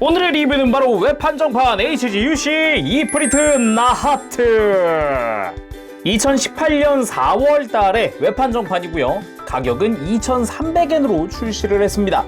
오늘의 리뷰는 바로 웹한정판 HGUC 이프리트 나하트 2018년 4월 달에 웹한정판이고요. 가격은 2,300엔으로 출시를 했습니다.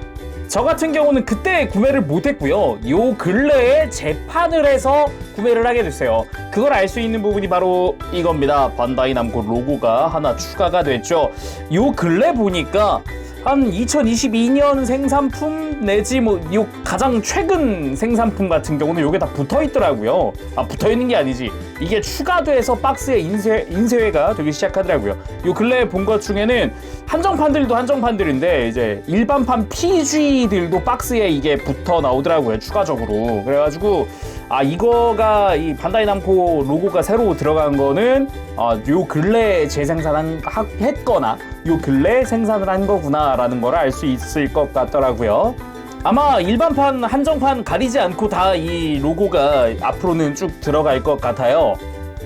저 같은 경우는 그때 구매를 못했고요. 요 근래에 재판을 해서 구매를 하게 됐어요. 그걸 알 수 있는 부분이 바로 이겁니다. 반다이 남코 로고가 하나 추가가 됐죠. 요 근래 보니까 한 2022년 생산품 내지 요 가장 최근 생산품 같은 경우는 요게 다 붙어있더라고요. 붙어있는 게 아니지. 이게 추가돼서 박스에 인쇄가 되기 시작하더라고요. 요 근래에 본 것 중에는 한정판들도 한정판들인데 이제 일반판 PG들도 박스에 이게 붙어 나오더라고요. 추가적으로. 그래가지고 이거가 이 반다이 남코 로고가 새로 들어간 거는 요 근래에 했거나 요 근래에 생산을 한 거구나라는 걸 알 수 있을 것 같더라고요. 아마 일반판, 한정판 가리지 않고 다 이 로고가 앞으로는 쭉 들어갈 것 같아요.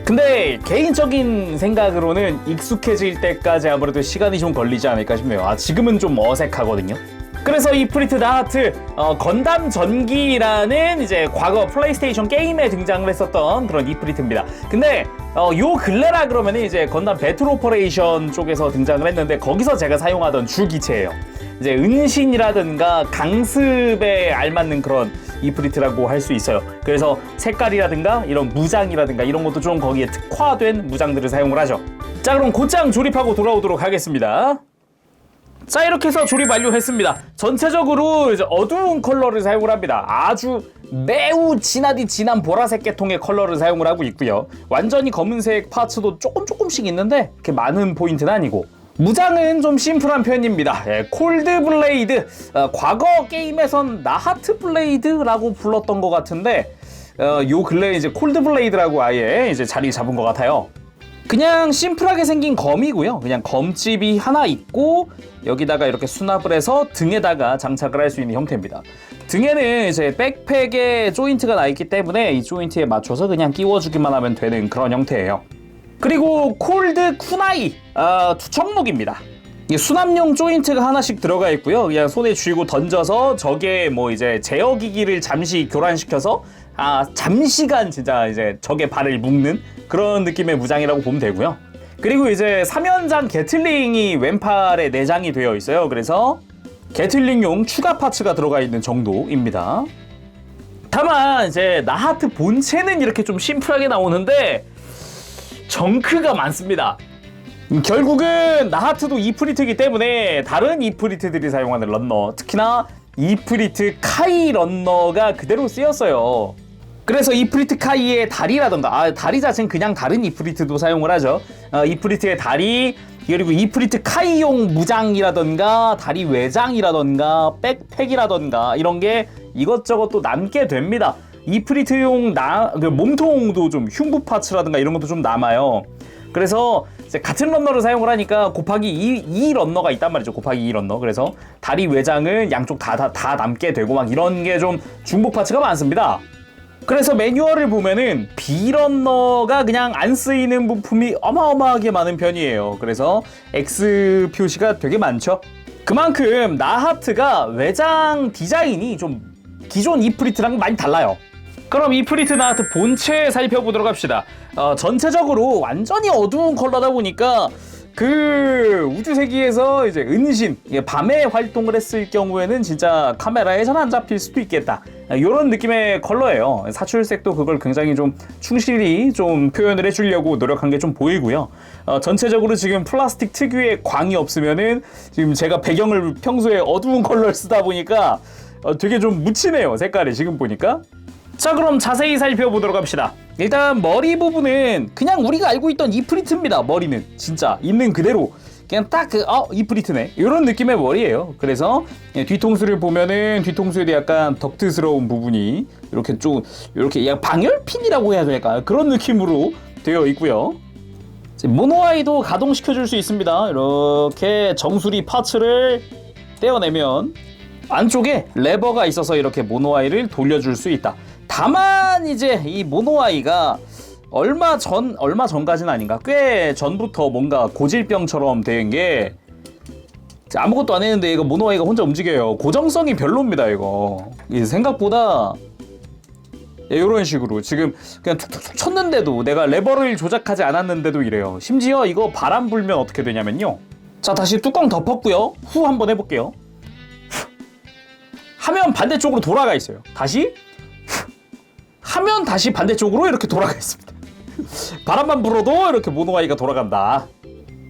근데 개인적인 생각으로는 익숙해질 때까지 아무래도 시간이 좀 걸리지 않을까 싶네요. 지금은 좀 어색하거든요. 그래서 이프리트 나하트 건담 전기라는 이제 과거 플레이스테이션 게임에 등장을 했었던 그런 이프리트입니다. 근데 요 근래라 그러면은 이제 건담 배틀 오퍼레이션 쪽에서 등장을 했는데 거기서 제가 사용하던 주기체예요. 이제 은신이라든가 강습에 알맞는 그런 이프리트라고 할 수 있어요. 그래서 색깔이라든가 이런 무장이라든가 이런 것도 좀 거기에 특화된 무장들을 사용을 하죠. 자, 그럼 곧장 조립하고 돌아오도록 하겠습니다. 자, 이렇게 해서 조립 완료했습니다. 전체적으로 이제 어두운 컬러를 사용을 합니다. 아주 매우 진한 보라색 계통의 컬러를 사용을 하고 있고요. 완전히 검은색 파츠도 조금씩 있는데 그렇게 많은 포인트는 아니고, 무장은 좀 심플한 편입니다. 콜드 블레이드, 과거 게임에선 나하트 블레이드라고 불렀던 것 같은데 요 근래에 이제 콜드 블레이드라고 아예 이제 자리 잡은 것 같아요. 그냥 심플하게 생긴 검이고요. 그냥 검집이 하나 있고 여기다가 이렇게 수납을 해서 등에다가 장착을 할 수 있는 형태입니다. 등에는 이제 백팩에 조인트가 나 있기 때문에 이 조인트에 맞춰서 그냥 끼워주기만 하면 되는 그런 형태예요. 그리고 콜드 쿠나이 투척목입니다. 수납용 조인트가 하나씩 들어가 있고요. 그냥 손에 쥐고 던져서 적의 이제 제어기기를 잠시 교란시켜서 잠시간 진짜 이제 적의 발을 묶는 그런 느낌의 무장이라고 보면 되고요. 그리고 이제 3연장 게틀링이 왼팔에 내장이 되어 있어요. 그래서 게틀링용 추가 파츠가 들어가 있는 정도입니다. 다만 이제 나하트 본체는 이렇게 좀 심플하게 나오는데 정크가 많습니다. 결국은 나하트도 이프리트이기 때문에 다른 이프리트들이 사용하는 런너, 특히나 이프리트 카이 런너가 그대로 쓰였어요. 그래서 이프리트 카이의 다리라던가 다리 자체는 그냥 다른 이프리트도 사용을 하죠. 이프리트의 다리, 그리고 이프리트 카이용 무장이라던가 다리 외장이라던가 백팩이라던가 이런 게 이것저것 또 남게 됩니다. 이프리트용 몸통도 좀 흉부 파츠라든가 이런 것도 좀 남아요. 그래서 이제 같은 런너를 사용을 하니까 곱하기 2 런너가 있단 말이죠. 곱하기 2 런너. 그래서 다리 외장은 양쪽 다 남게 되고 막 이런 게 좀 중복 파츠가 많습니다. 그래서 매뉴얼을 보면은 B런너가 그냥 안 쓰이는 부품이 어마어마하게 많은 편이에요. 그래서 X 표시가 되게 많죠. 그만큼 나하트가 외장 디자인이 좀 기존 이프리트랑 많이 달라요. 그럼 이프리트 나하트 본체 살펴보도록 합시다. 전체적으로 완전히 어두운 컬러다 보니까 그 우주세기에서 이제 은신, 밤에 활동을 했을 경우에는 진짜 카메라에 잘 안 잡힐 수도 있겠다. 이런 느낌의 컬러예요. 사출색도 그걸 굉장히 좀 충실히 좀 표현을 해주려고 노력한 게 좀 보이고요. 전체적으로 지금 플라스틱 특유의 광이 없으면은 지금 제가 배경을 평소에 어두운 컬러를 쓰다 보니까 되게 좀 묻히네요. 색깔이 지금 보니까. 자, 그럼 자세히 살펴보도록 합시다. 일단 머리 부분은 그냥 우리가 알고 있던 이프리트입니다. 머리는 진짜 있는 그대로 그냥 딱 이프리트네 이런 느낌의 머리예요. 그래서 뒤통수를 보면은 뒤통수에도 약간 덕트스러운 부분이 이렇게 좀 이렇게 약간 방열핀이라고 해야 될까 그런 느낌으로 되어 있고요. 모노아이도 가동시켜줄 수 있습니다. 이렇게 정수리 파츠를 떼어내면 안쪽에 레버가 있어서 이렇게 모노아이를 돌려줄 수 있다. 다만 이제 이 모노아이가 얼마 전까지는 아닌가 꽤 전부터 뭔가 고질병처럼 된 게 아무것도 안 했는데 이거 모노아이가 혼자 움직여요. 고정성이 별로입니다 이거. 생각보다 이런 식으로 지금 그냥 툭툭툭 쳤는데도 내가 레버를 조작하지 않았는데도 이래요. 심지어 이거 바람 불면 어떻게 되냐면요. 자, 다시 뚜껑 덮었고요. 후 한번 해볼게요. 하면 반대쪽으로 돌아가 있어요. 다시 하면 다시 반대쪽으로 이렇게 돌아가 있습니다. 바람만 불어도 이렇게 모노아이가 돌아간다.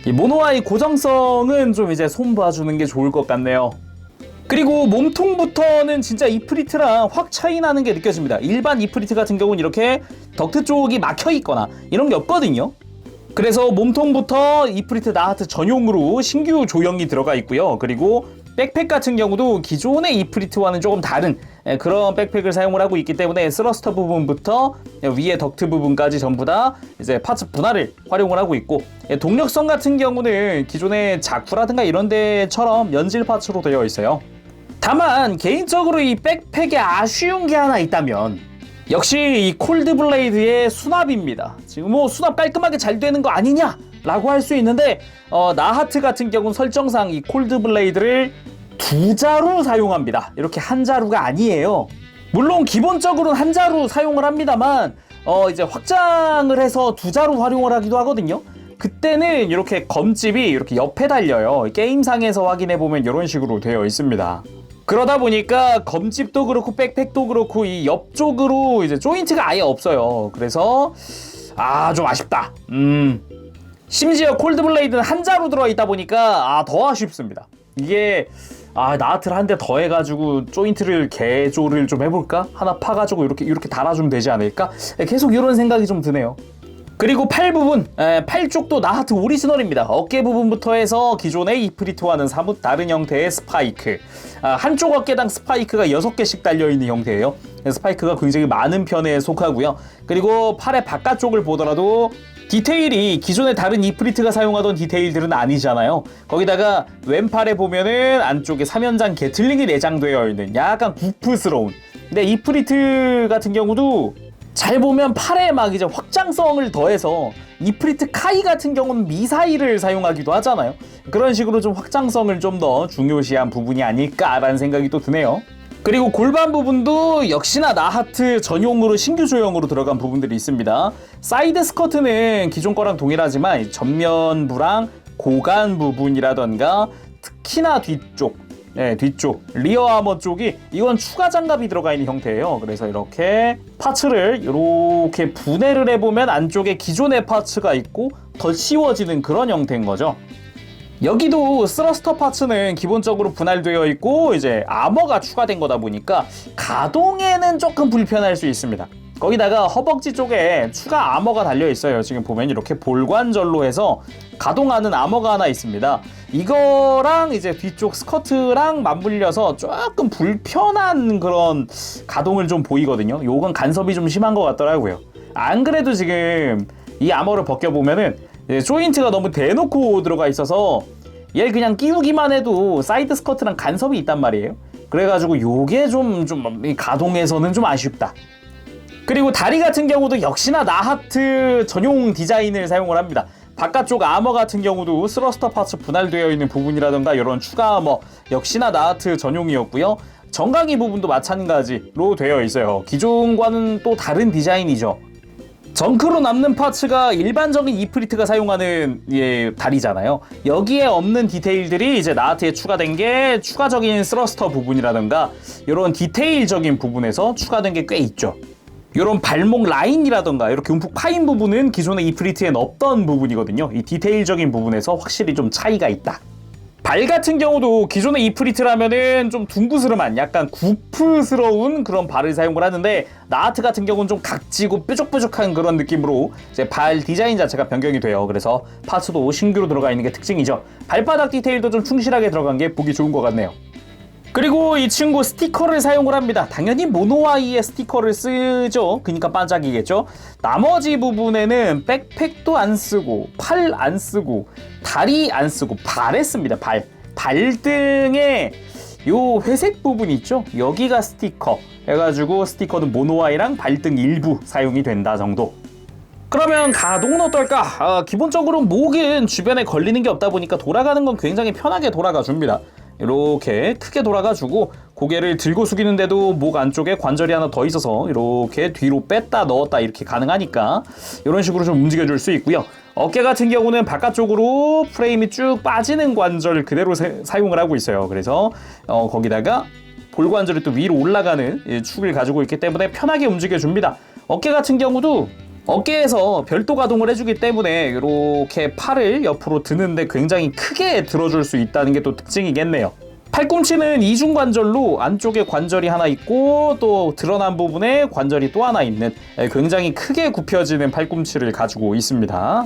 이 모노아이 고정성은 좀 이제 손 봐주는 게 좋을 것 같네요. 그리고 몸통부터는 진짜 이프리트랑 확 차이 나는 게 느껴집니다. 일반 이프리트 같은 경우는 이렇게 덕트 쪽이 막혀 있거나 이런 게 없거든요. 그래서 몸통부터 이프리트 나하트 전용으로 신규 조형이 들어가 있고요. 그리고 백팩 같은 경우도 기존의 이프리트와는 조금 다른 그런 백팩을 사용을 하고 있기 때문에 스러스터 부분부터 위에 덕트 부분까지 전부 다 이제 파츠 분할을 활용을 하고 있고, 동력성 같은 경우는 기존의 자쿠라든가 이런 데처럼 연질 파츠로 되어 있어요. 다만 개인적으로 이 백팩에 아쉬운 게 하나 있다면 역시 이 콜드블레이드의 수납입니다. 지금 뭐 수납 깔끔하게 잘 되는 거 아니냐 라고 할 수 있는데, 나하트 같은 경우는 설정상 이 콜드블레이드를 두 자루 사용합니다. 이렇게 한 자루가 아니에요. 물론 기본적으로는 한 자루 사용을 합니다만 이제 확장을 해서 두 자루 활용을 하기도 하거든요. 그때는 이렇게 검집이 이렇게 옆에 달려요. 게임상에서 확인해보면 이런 식으로 되어 있습니다. 그러다 보니까 검집도 그렇고 백팩도 그렇고 이 옆쪽으로 이제 조인트가 아예 없어요. 그래서 좀 아쉽다. 심지어 콜드블레이드는 한 자루 들어있다 보니까 더 아쉽습니다. 이게 나하트를 한 대 더 해가지고 조인트를 개조를 좀 해볼까? 하나 파가지고 이렇게 달아주면 되지 않을까? 계속 이런 생각이 좀 드네요. 그리고 팔 부분, 팔 쪽도 나하트 오리지널입니다. 어깨 부분부터 해서 기존의 이프리트와는 사뭇 다른 형태의 스파이크. 한쪽 어깨당 스파이크가 6개씩 달려있는 형태예요. 스파이크가 굉장히 많은 편에 속하고요. 그리고 팔의 바깥쪽을 보더라도 디테일이 기존의 다른 이프리트가 사용하던 디테일들은 아니잖아요. 거기다가 왼팔에 보면은 안쪽에 3연장 게틀링이 내장되어 있는 약간 구프스러운. 근데 이프리트 같은 경우도 잘 보면 팔에 막 이제 확장성을 더해서 이프리트 카이 같은 경우는 미사일을 사용하기도 하잖아요. 그런 식으로 좀 확장성을 좀 더 중요시한 부분이 아닐까라는 생각이 또 드네요. 그리고 골반 부분도 역시나 나하트 전용으로 신규 조형으로 들어간 부분들이 있습니다. 사이드 스커트는 기존 거랑 동일하지만 전면부랑 고간 부분이라던가 특히나 뒤쪽 리어 아머 쪽이 이건 추가 장갑이 들어가 있는 형태예요. 그래서 이렇게 파츠를 이렇게 분해를 해보면 안쪽에 기존의 파츠가 있고 더 씌워지는 그런 형태인 거죠. 여기도 스러스터 파츠는 기본적으로 분할되어 있고 이제 아머가 추가된 거다 보니까 가동에는 조금 불편할 수 있습니다. 거기다가 허벅지 쪽에 추가 아머가 달려 있어요. 지금 보면 이렇게 볼관절로 해서 가동하는 아머가 하나 있습니다. 이거랑 이제 뒤쪽 스커트랑 맞물려서 조금 불편한 그런 가동을 좀 보이거든요. 요건 간섭이 좀 심한 것 같더라고요. 안 그래도 지금 이 아머를 벗겨보면은 조인트가 너무 대놓고 들어가 있어서 얘 그냥 끼우기만 해도 사이드 스커트랑 간섭이 있단 말이에요. 그래가지고 요게 좀 가동에서는 좀 아쉽다. 그리고 다리 같은 경우도 역시나 나하트 전용 디자인을 사용을 합니다. 바깥쪽 아머 같은 경우도 스러스터 파츠 분할되어 있는 부분이라던가 이런 추가 아머 역시나 나하트 전용이었고요. 정강이 부분도 마찬가지로 되어 있어요. 기존과는 또 다른 디자인이죠. 정크로 남는 파츠가 일반적인 이프리트가 사용하는 다리잖아요. 여기에 없는 디테일들이 이제 나하트에 추가된 게 추가적인 스러스터 부분이라던가 이런 디테일적인 부분에서 추가된 게 꽤 있죠. 이런 발목 라인이라던가 이렇게 움푹 파인 부분은 기존의 이프리트엔 없던 부분이거든요. 이 디테일적인 부분에서 확실히 좀 차이가 있다. 발 같은 경우도 기존의 이프리트라면은 좀 둥그스름한 약간 구프스러운 그런 발을 사용을 하는데 나하트 같은 경우는 좀 각지고 뾰족뾰족한 그런 느낌으로 이제 발 디자인 자체가 변경이 돼요. 그래서 파츠도 신규로 들어가 있는 게 특징이죠. 발바닥 디테일도 좀 충실하게 들어간 게 보기 좋은 것 같네요. 그리고 이 친구 스티커를 사용을 합니다. 당연히 모노아이의 스티커를 쓰죠. 그러니까 반짝이겠죠. 나머지 부분에는 백팩도 안 쓰고 팔 안 쓰고 다리 안 쓰고 발에 씁니다. 발등에 요 회색 부분 있죠. 여기가 스티커 해가지고 스티커는 모노아이랑 발등 일부 사용이 된다 정도. 그러면 가동은 어떨까? 기본적으로 목은 주변에 걸리는 게 없다 보니까 돌아가는 건 굉장히 편하게 돌아가 줍니다. 이렇게 크게 돌아가주고 고개를 들고 숙이는데도 목 안쪽에 관절이 하나 더 있어서 이렇게 뒤로 뺐다 넣었다 이렇게 가능하니까 이런 식으로 좀 움직여줄 수 있고요. 어깨 같은 경우는 바깥쪽으로 프레임이 쭉 빠지는 관절 그대로 사용을 하고 있어요. 그래서 거기다가 볼 관절이 또 위로 올라가는 축을 가지고 있기 때문에 편하게 움직여줍니다. 어깨 같은 경우도 어깨에서 별도 가동을 해주기 때문에 이렇게 팔을 옆으로 드는데 굉장히 크게 들어줄 수 있다는 게 또 특징이겠네요. 팔꿈치는 이중관절로 안쪽에 관절이 하나 있고 또 드러난 부분에 관절이 또 하나 있는 굉장히 크게 굽혀지는 팔꿈치를 가지고 있습니다.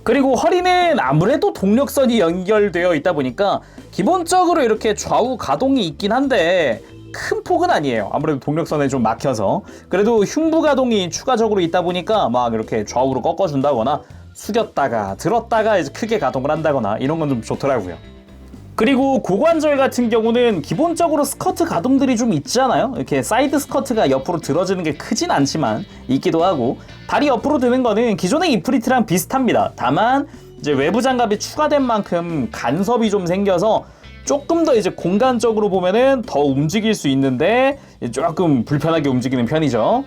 그리고 허리는 아무래도 동력선이 연결되어 있다 보니까 기본적으로 이렇게 좌우 가동이 있긴 한데 큰 폭은 아니에요. 아무래도 동력선에 좀 막혀서. 그래도 흉부 가동이 추가적으로 있다 보니까 막 이렇게 좌우로 꺾어준다거나 숙였다가 들었다가 이제 크게 가동을 한다거나 이런 건 좀 좋더라고요. 그리고 고관절 같은 경우는 기본적으로 스커트 가동들이 좀 있잖아요. 이렇게 사이드 스커트가 옆으로 들어지는 게 크진 않지만 있기도 하고, 다리 옆으로 드는 거는 기존의 이프리트랑 비슷합니다. 다만 이제 외부 장갑이 추가된 만큼 간섭이 좀 생겨서 조금 더 이제 공간적으로 보면은 더 움직일 수 있는데 조금 불편하게 움직이는 편이죠.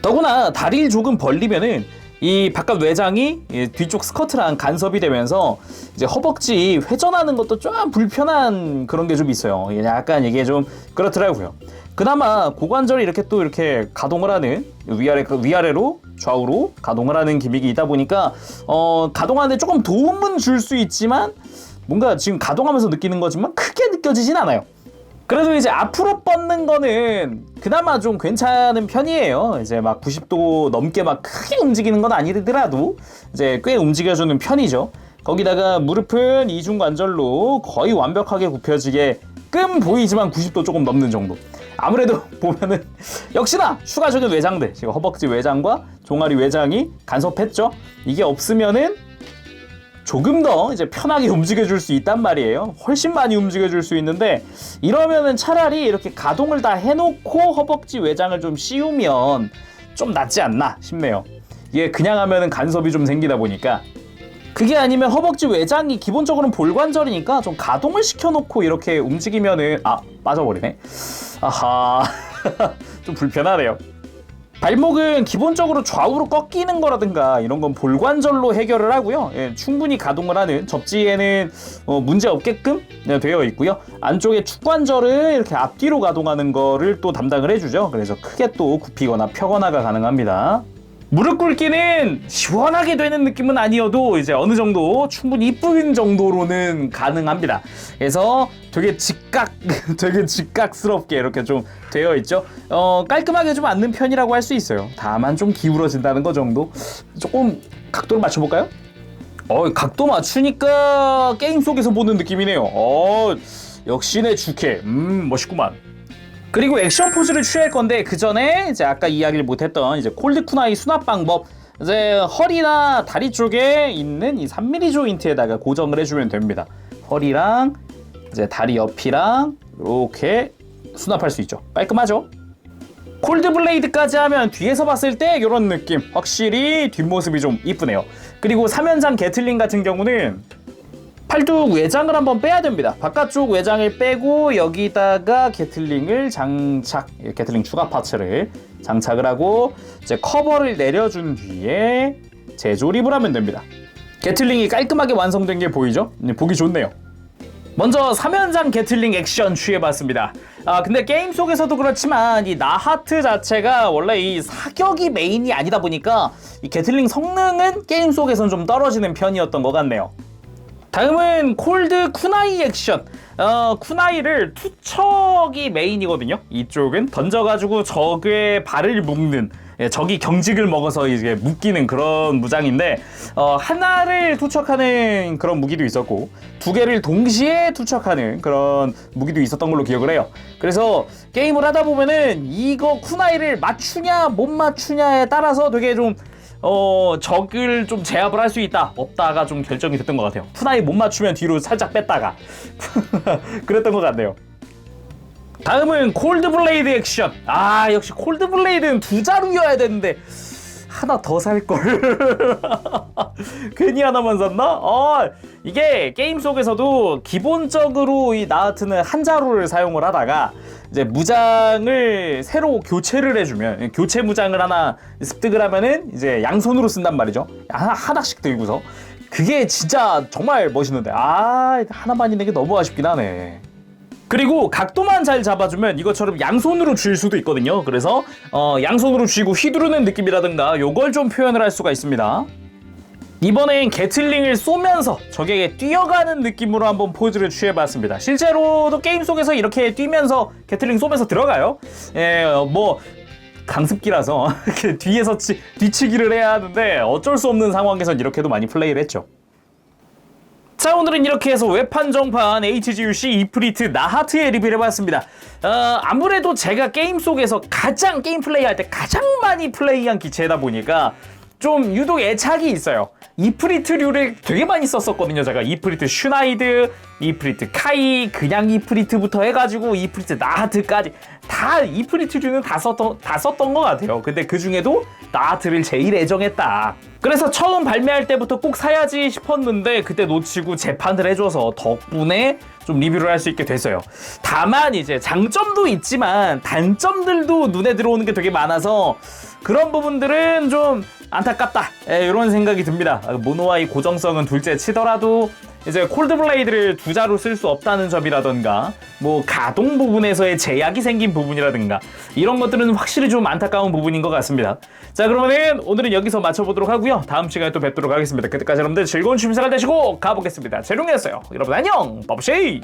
더구나 다리를 조금 벌리면은 이 바깥 외장이 뒤쪽 스커트랑 간섭이 되면서 이제 허벅지 회전하는 것도 좀 불편한 그런 게 좀 있어요. 약간 이게 좀 그렇더라고요. 그나마 고관절이 이렇게 또 이렇게 가동을 하는 위아래로 좌우로 가동을 하는 기믹이 있다 보니까 가동하는데 조금 도움은 줄 수 있지만 뭔가 지금 가동하면서 느끼는 거지만 크게 느껴지진 않아요. 그래도 이제 앞으로 뻗는 거는 그나마 좀 괜찮은 편이에요. 이제 막 90도 넘게 막 크게 움직이는 건 아니더라도 이제 꽤 움직여주는 편이죠. 거기다가 무릎은 이중관절로 거의 완벽하게 굽혀지게 끔 보이지만 90도 조금 넘는 정도. 아무래도 보면은 역시나 추가적인 외장들, 지금 허벅지 외장과 종아리 외장이 간섭했죠. 이게 없으면은 조금 더 이제 편하게 움직여줄 수 있단 말이에요. 훨씬 많이 움직여줄 수 있는데 이러면은 차라리 이렇게 가동을 다 해놓고 허벅지 외장을 좀 씌우면 좀 낫지 않나 싶네요. 이게 그냥 하면은 간섭이 좀 생기다 보니까, 그게 아니면 허벅지 외장이 기본적으로는 볼관절이니까 좀 가동을 시켜놓고 이렇게 움직이면은 빠져버리네. 아하 좀 불편하네요. 발목은 기본적으로 좌우로 꺾이는 거라든가 이런 건 볼관절로 해결을 하고요. 충분히 가동을 하는 접지에는 문제 없게끔 되어 있고요. 안쪽에 축관절은 이렇게 앞뒤로 가동하는 거를 또 담당을 해주죠. 그래서 크게 또 굽히거나 펴거나가 가능합니다. 무릎 꿇기는 시원하게 되는 느낌은 아니어도 이제 어느 정도 충분히 이쁜 정도로는 가능합니다. 그래서 되게 되게 직각스럽게 이렇게 좀 되어 있죠. 깔끔하게 좀 앉는 편이라고 할 수 있어요. 다만 좀 기울어진다는 거 정도. 조금 각도를 맞춰볼까요? 각도 맞추니까 게임 속에서 보는 느낌이네요. 역시 내 주캐. 멋있구만. 그리고 액션 포즈를 취할 건데 그 전에 이제 아까 이야기를 못했던 이제 콜드 쿠나이 수납 방법, 이제 허리나 다리 쪽에 있는 이 3mm 조인트에다가 고정을 해주면 됩니다. 허리랑 이제 다리 옆이랑 이렇게 수납할 수 있죠. 깔끔하죠? 콜드 블레이드까지 하면 뒤에서 봤을 때 이런 느낌, 확실히 뒷모습이 좀 이쁘네요. 그리고 3연장 게틀링 같은 경우는 팔뚝 외장을 한번 빼야 됩니다. 바깥쪽 외장을 빼고 여기다가 게틀링을 게틀링 추가 파츠를 장착을 하고 이제 커버를 내려준 뒤에 재조립을 하면 됩니다. 게틀링이 깔끔하게 완성된 게 보이죠? 보기 좋네요. 먼저 3연장 게틀링 액션 취해봤습니다. 근데 게임 속에서도 그렇지만 이 나하트 자체가 원래 이 사격이 메인이 아니다 보니까 이 게틀링 성능은 게임 속에서는 좀 떨어지는 편이었던 것 같네요. 다음은 콜드 쿠나이 액션. 쿠나이를 투척이 메인이거든요. 이쪽은 던져가지고 적의 발을 묶는, 적이 경직을 먹어서 이제 묶이는 그런 무장인데, 하나를 투척하는 그런 무기도 있었고 두 개를 동시에 투척하는 그런 무기도 있었던 걸로 기억을 해요. 그래서 게임을 하다 보면은 이거 쿠나이를 맞추냐 못 맞추냐에 따라서 되게 좀 적을 좀 제압을 할 수 있다 없다가 좀 결정이 됐던 것 같아요. 쿠나이 못 맞추면 뒤로 살짝 뺐다가 그랬던 것 같네요. 다음은 콜드 블레이드 액션. 역시 콜드 블레이드는 두 자루여야 되는데 하나 더 살걸. 괜히 하나만 샀나? 이게 게임 속에서도 기본적으로 이 나하트는 한 자루를 사용을 하다가 이제 무장을 새로 교체를 해주면, 교체 무장을 하나 습득을 하면은 이제 양손으로 쓴단 말이죠. 하나씩 들고서. 그게 진짜 정말 멋있는데, 하나만 있는 게 너무 아쉽긴 하네. 그리고 각도만 잘 잡아주면 이것처럼 양손으로 쥘 수도 있거든요. 그래서 양손으로 쥐고 휘두르는 느낌이라든가 요걸 좀 표현을 할 수가 있습니다. 이번엔 게틀링을 쏘면서 적에게 뛰어가는 느낌으로 한번 포즈를 취해봤습니다. 실제로도 게임 속에서 이렇게 뛰면서 게틀링 쏘면서 들어가요. 강습기라서 뒤에서 뒤치기를 해야 하는데 어쩔 수 없는 상황에선 이렇게도 많이 플레이를 했죠. 자, 오늘은 이렇게 해서 외판정판 HGUC 이프리트 나하트의 리뷰를 해봤습니다. 아무래도 제가 게임 속에서 게임 플레이할 때 가장 많이 플레이한 기체다 보니까 좀 유독 애착이 있어요. 이프리트류를 되게 많이 썼었거든요. 제가 이프리트 슈나이드, 이프리트 카이, 그냥 이프리트부터 해가지고 이프리트 나하트까지 다 이프리트류는 다 썼던 것 같아요. 근데 그 중에도 나하트를 제일 애정했다. 그래서 처음 발매할 때부터 꼭 사야지 싶었는데 그때 놓치고 재판을 해줘서 덕분에 좀 리뷰를 할 수 있게 됐어요. 다만 이제 장점도 있지만 단점들도 눈에 들어오는 게 되게 많아서 그런 부분들은 좀 안타깝다, 이런 생각이 듭니다. 모노와의 고정성은 둘째 치더라도 이제 콜드블레이드를 두 자루 쓸 수 없다는 점이라던가 뭐 가동 부분에서의 제약이 생긴 부분이라든가 이런 것들은 확실히 좀 안타까운 부분인 것 같습니다. 자, 그러면은 오늘은 여기서 마쳐보도록 하고요. 다음 시간에 또 뵙도록 하겠습니다. 그때까지 여러분들 즐거운 취미생활 되시고 가보겠습니다. 재룡이었어요. 여러분 안녕, 바보쉐이.